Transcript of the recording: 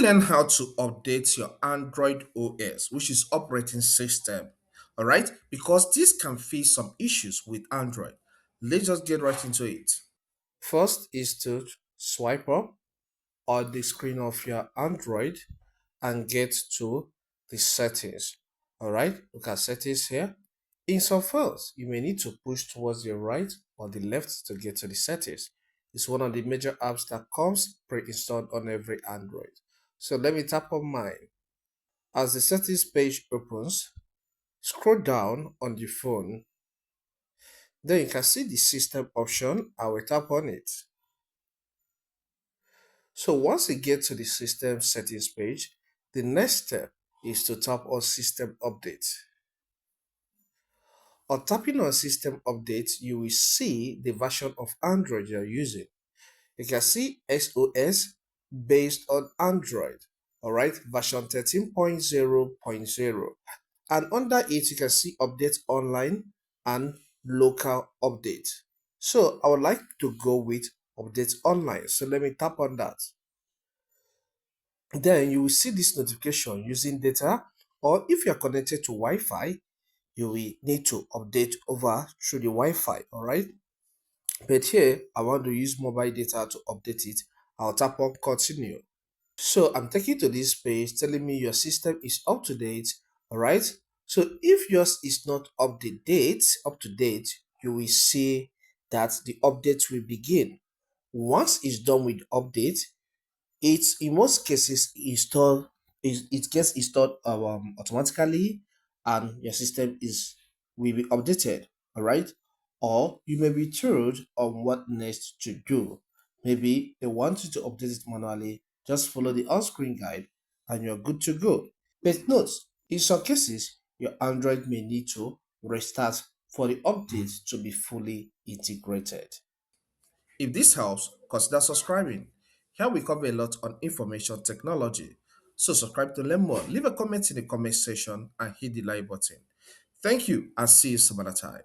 learn how to update your Android OS, which is operating system. All right, because this can face some issues with Android. Let's just get right into it. First is to swipe up on the screen of your Android and get to the settings. All right, look at settings here. In some files, you may need to push towards your right or the left to get to the settings. It's one of the major apps that comes pre-installed on every Android. So let me tap on mine. As the settings page opens, scroll down on the phone. Then you can see the system option. I will tap on it. So once you get to the system settings page, the next step is to tap on system update. On tapping on system update, you will see the version of Android you're using. You can see SOS based on Android, all right, version 13.0.0. And under it, you can see update online and local update. So I would like to go with update online. So let me tap on that. Then you will see this notification using data, or if you're connected to Wi-Fi, you will need to update over through the Wi-Fi, all right? But here, I want to use mobile data to update it. I'll tap on continue. So I'm taking to this page telling me your system is up to date, all right? So if yours is not up to date, you will see that the update will begin. Once it's done with update, it's in most cases installed, it gets installed automatically, and your system is will be updated, all right? Or you may be told on what next to do. Maybe they want you to update it manually. Just follow the on-screen guide and you're good to go. But note, in some cases, your Android may need to restart for the update to be fully integrated. If this helps, consider subscribing. Here we cover a lot on information technology. So subscribe to learn more. Leave a comment in the comment section and hit the like button. Thank you and see you some other time.